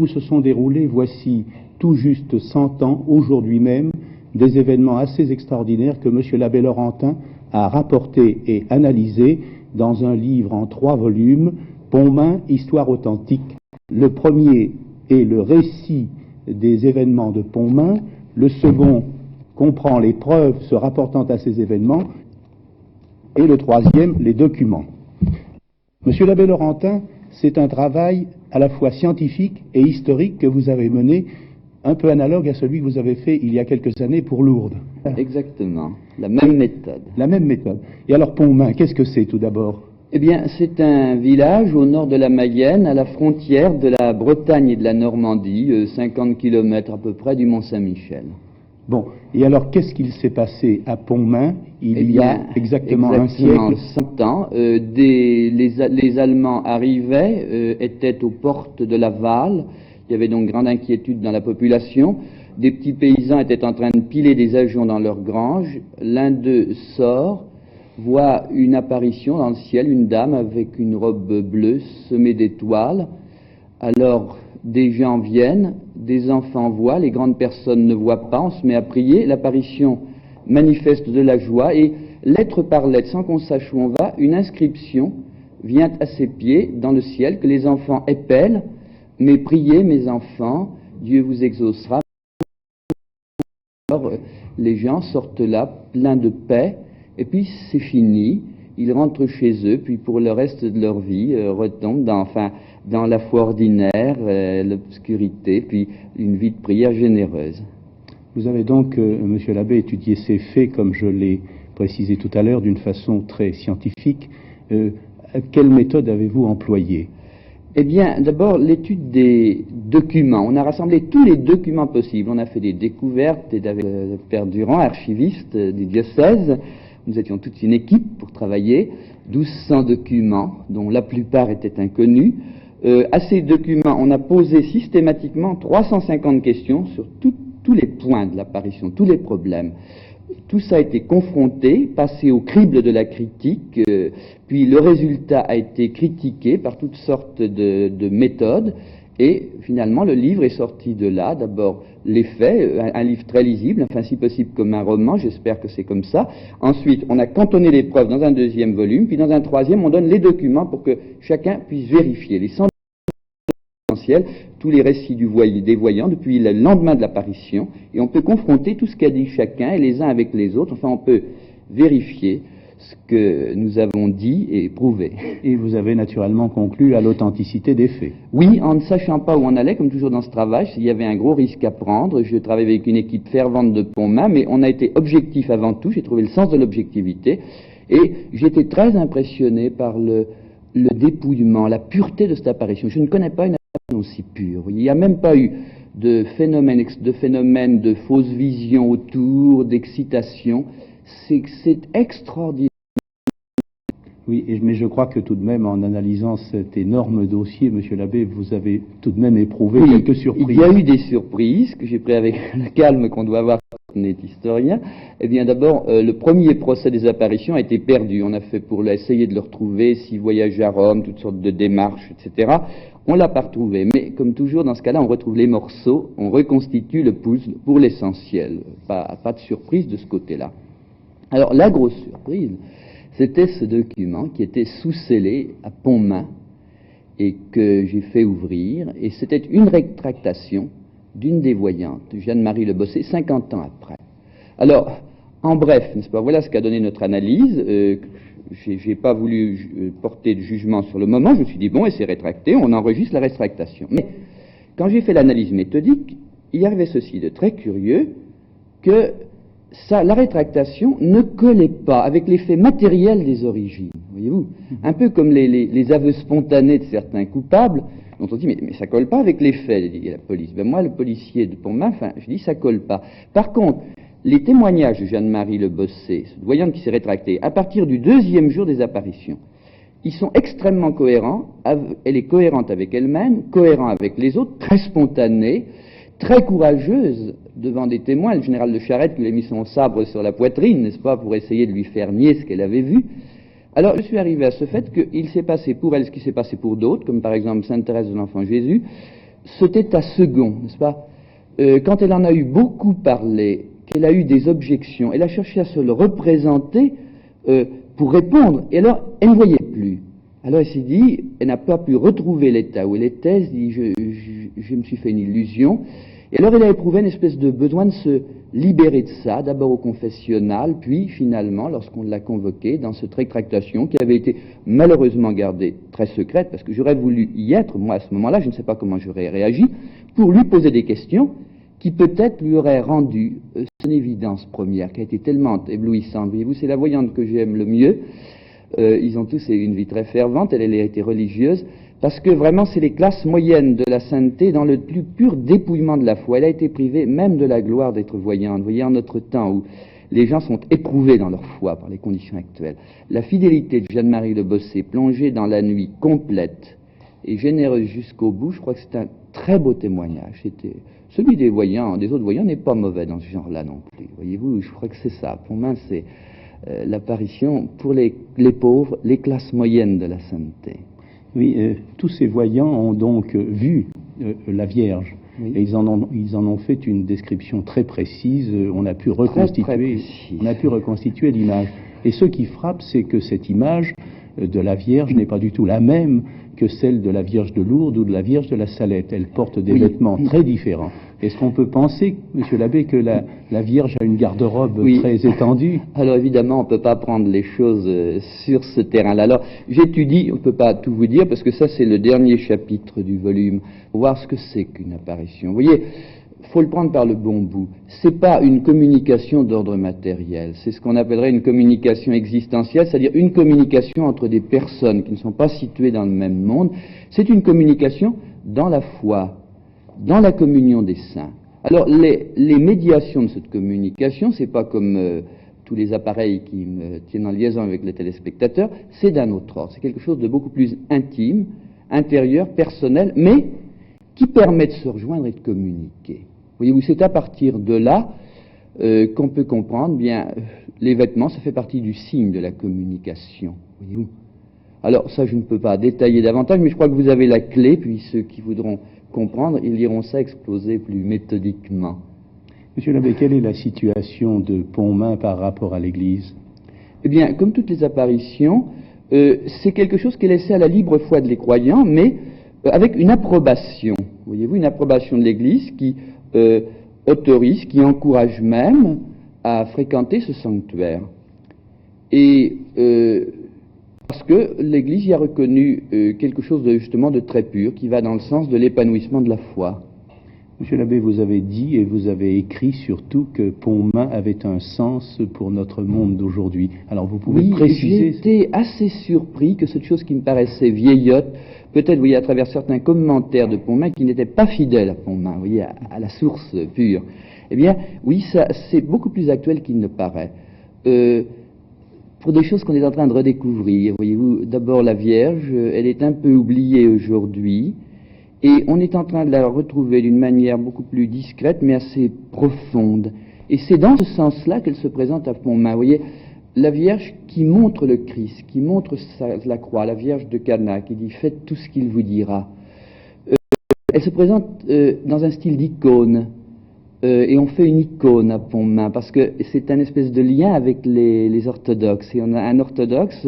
où se sont déroulés, voici tout juste 100 ans, aujourd'hui même, des événements assez extraordinaires que M. l'abbé Laurentin a rapportés et analysés dans un livre en 3 volumes, Pontmain, Histoire authentique. Le premier est le récit des événements de Pontmain, le second comprend les preuves se rapportant à ces événements, et le troisième, les documents. Monsieur l'abbé Laurentin, c'est un travail à la fois scientifique et historique que vous avez mené, un peu analogue à celui que vous avez fait il y a quelques années pour Lourdes. Exactement, la même méthode. La même méthode. Et alors Pontmain, qu'est-ce que c'est tout d'abord? Eh bien, c'est un village au nord de la Mayenne, à la frontière de la Bretagne et de la Normandie, 50 km à peu près du Mont-Saint-Michel. Bon, et alors qu'est-ce qu'il s'est passé à Pontmain il y a exactement un siècle? 100 ans. Les Allemands arrivaient, étaient aux portes de Laval. Il y avait donc grande inquiétude dans la population. Des petits paysans étaient en train de piler des ajoncs dans leurs granges. L'un d'eux sort, voit une apparition dans le ciel, une dame avec une robe bleue semée d'étoiles. Alors, des gens viennent, des enfants voient, les grandes personnes ne voient pas, on se met à prier, l'apparition manifeste de la joie, et lettre par lettre, sans qu'on sache où on va, une inscription vient à ses pieds dans le ciel, que les enfants épellent, mais priez mes enfants, Dieu vous exaucera. Alors, les gens sortent là, pleins de paix, et puis c'est fini. Ils rentrent chez eux, puis pour le reste de leur vie, retombent dans la foi ordinaire, l'obscurité, puis une vie de prière généreuse. Vous avez donc, monsieur l'abbé, étudié ces faits, comme je l'ai précisé tout à l'heure, d'une façon très scientifique. Quelle méthode avez-vous employée? Eh bien, d'abord, l'étude des documents. On a rassemblé tous les documents possibles. On a fait des découvertes, et avec le père Durand, archiviste du diocèse. Nous étions toute une équipe pour travailler, 1200 documents, dont la plupart étaient inconnus. À ces documents, on a posé systématiquement 350 questions sur tous les points de l'apparition, tous les problèmes. Tout ça a été confronté, passé au crible de la critique, puis le résultat a été critiqué par toutes sortes de méthodes, et finalement le livre est sorti de là. D'abord les faits, un livre très lisible, enfin si possible comme un roman, j'espère que c'est comme ça. Ensuite, on a cantonné les preuves dans un 2e volume, puis dans un 3e, on donne les documents pour que chacun puisse vérifier les 100 essentiels, tous les récits des voyants depuis le lendemain de l'apparition, et on peut confronter tout ce qu'a dit chacun, et les uns avec les autres. Enfin, on peut vérifier ce que nous avons dit et prouvé. Et vous avez naturellement conclu à l'authenticité des faits. Oui, en ne sachant pas où on allait, comme toujours dans ce travail, il y avait un gros risque à prendre. Je travaillais avec une équipe fervente de Pontmain, mais on a été objectif avant tout. J'ai trouvé le sens de l'objectivité, et j'étais très impressionné par le dépouillement, la pureté de cette apparition. Je ne connais pas une apparition aussi pure. Il n'y a même pas eu de phénomène de fausses visions autour, d'excitation. C'est extraordinaire. Oui, mais je crois que tout de même, en analysant cet énorme dossier, monsieur l'abbé, vous avez tout de même éprouvé quelques surprises. Il y a eu des surprises que j'ai pris avec le calme qu'on doit avoir quand on est historien. Eh bien, d'abord, le premier procès des apparitions a été perdu. On a fait pour essayer de le retrouver, 6 voyages à Rome, toutes sortes de démarches, etc. On l'a pas retrouvé. Mais comme toujours, dans ce cas-là, on retrouve les morceaux, on reconstitue le puzzle pour l'essentiel. Pas de surprise de ce côté-là. Alors, la grosse surprise, c'était ce document qui était sous-scellé à Pontmain et que j'ai fait ouvrir, et c'était une rétractation d'une des voyantes, Jeanne-Marie Le Bossé, 50 ans après. Alors, en bref, n'est-ce pas, voilà ce qu'a donné notre analyse. J'ai pas voulu porter de jugement sur le moment, je me suis dit, bon, et c'est rétracté, on enregistre la rétractation. Mais, quand j'ai fait l'analyse méthodique, il y avait ceci de très curieux, que la rétractation ne collait pas avec les faits matériels des origines, voyez-vous. Un peu comme les aveux spontanés de certains coupables, dont on dit, mais ça colle pas avec les faits, dit la police. Ben moi, le policier de Pontmain, je dis, ça colle pas. Par contre, les témoignages de Jeanne-Marie Le Bossé, cette voyante qui s'est rétractée, à partir du 2e jour des apparitions, ils sont extrêmement cohérents. Elle est cohérente avec elle-même, cohérente avec les autres, très spontanée, très courageuse devant des témoins. Le général de Charette lui a mis son sabre sur la poitrine, n'est-ce pas, pour essayer de lui faire nier ce qu'elle avait vu. Alors, je suis arrivé à ce fait qu'il s'est passé pour elle ce qui s'est passé pour d'autres, comme par exemple Sainte Thérèse de l'Enfant Jésus, cet état second, n'est-ce pas, quand elle en a eu beaucoup parlé, qu'elle a eu des objections, elle a cherché à se le représenter pour répondre, et alors elle ne voyait plus. Alors elle s'est dit, elle n'a pas pu retrouver l'état où elle était, elle s'est dit, je me suis fait une illusion, et alors elle a éprouvé une espèce de besoin de se libérer de ça, d'abord au confessionnal, puis finalement, lorsqu'on l'a convoquée dans cette rétractation qui avait été malheureusement gardée très secrète, parce que j'aurais voulu y être, moi à ce moment-là, je ne sais pas comment j'aurais réagi, pour lui poser des questions qui peut-être lui auraient rendu son évidence première, qui a été tellement éblouissante. Voyez-vous, c'est la voyante que j'aime le mieux. Ils ont tous une vie très fervente, elle a été religieuse, parce que vraiment c'est les classes moyennes de la sainteté dans le plus pur dépouillement de la foi. Elle a été privée même de la gloire d'être voyante. Vous voyez, en notre temps où les gens sont éprouvés dans leur foi par les conditions actuelles, la fidélité de Jeanne-Marie Le Bossé, plongée dans la nuit complète et généreuse jusqu'au bout, je crois que c'est un très beau témoignage. C'était celui des voyants, des autres voyants n'est pas mauvais dans ce genre-là non plus. Voyez-vous, je crois que c'est ça. Pour moi, c'est l'apparition pour les pauvres, les classes moyennes de la sainteté. Oui, tous ces voyants ont donc vu la Vierge, oui. Et ils en ont fait une description très précise. On a pu reconstituer l'image. Et ce qui frappe, c'est que cette image de la Vierge n'est pas du tout la même que celle de la Vierge de Lourdes ou de la Vierge de la Salette. Elle porte des vêtements très différents. Est-ce qu'on peut penser, Monsieur l'abbé, que la Vierge a une garde-robe très étendue? Alors évidemment, on ne peut pas prendre les choses sur ce terrain-là. Alors j'étudie, on ne peut pas tout vous dire, parce que ça c'est le dernier chapitre du volume, pour voir ce que c'est qu'une apparition. Vous voyez, il faut le prendre par le bon bout. C'est pas une communication d'ordre matériel, c'est ce qu'on appellerait une communication existentielle, c'est-à-dire une communication entre des personnes qui ne sont pas situées dans le même monde. C'est une communication dans la foi, dans la communion des saints. Alors les médiations de cette communication, c'est pas comme tous les appareils qui me tiennent en liaison avec les téléspectateurs, c'est d'un autre ordre, c'est quelque chose de beaucoup plus intime, intérieur, personnel, mais qui permet de se rejoindre et de communiquer. Voyez-vous, c'est à partir de là qu'on peut comprendre, bien, les vêtements, ça fait partie du signe de la communication, voyez-vous. Alors ça, je ne peux pas détailler davantage, mais je crois que vous avez la clé, puis ceux qui voudront comprendre, ils liront ça exploser plus méthodiquement. Monsieur l'abbé, quelle est la situation de Pontmain par rapport à l'Église? Eh bien, comme toutes les apparitions, c'est quelque chose qui est laissé à la libre foi des croyants, mais avec une approbation. Voyez-vous, une approbation de l'Église qui autorise, qui encourage même à fréquenter ce sanctuaire. Et parce que l'Église y a reconnu quelque chose justement de très pur, qui va dans le sens de l'épanouissement de la foi. Monsieur l'abbé, vous avez dit et vous avez écrit surtout que Pontmain avait un sens pour notre monde d'aujourd'hui. Alors vous pouvez préciser... J'ai été assez surpris que cette chose qui me paraissait vieillotte, peut-être, vous voyez, à travers certains commentaires de Pontmain qui n'étaient pas fidèles à Pontmain, vous voyez, à la source pure. Eh bien, oui, ça, c'est beaucoup plus actuel qu'il ne paraît. Pour des choses qu'on est en train de redécouvrir, voyez-vous, d'abord la Vierge, elle est un peu oubliée aujourd'hui, et on est en train de la retrouver d'une manière beaucoup plus discrète, mais assez profonde. Et c'est dans ce sens-là qu'elle se présente à Pontmain. Vous voyez, la Vierge qui montre le Christ, qui montre la croix, la Vierge de Cana, qui dit « Faites tout ce qu'il vous dira ». Elle se présente dans un style d'icône, et on fait une icône à Pontmain, parce que c'est un espèce de lien avec les orthodoxes. Et on a un orthodoxe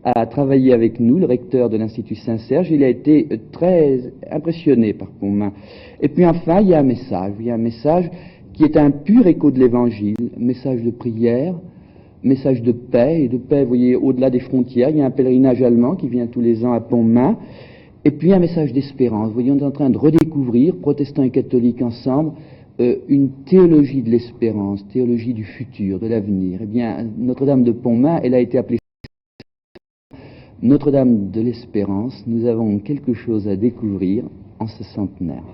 à travailler avec nous, le recteur de l'Institut Saint-Serge. Il a été très impressionné par Pontmain. Et puis enfin, il y a un message qui est un pur écho de l'Évangile, message de prière, message de paix, et de paix, vous voyez, au-delà des frontières. Il y a un pèlerinage allemand qui vient tous les ans à Pontmain, et puis un message d'espérance. Vous voyez, on est en train de redécouvrir, protestants et catholiques ensemble, une théologie de l'espérance, théologie du futur, de l'avenir. Eh bien, Notre-Dame de Pontmain, elle a été appelée Notre-Dame de l'Espérance. Nous avons quelque chose à découvrir en ce centenaire.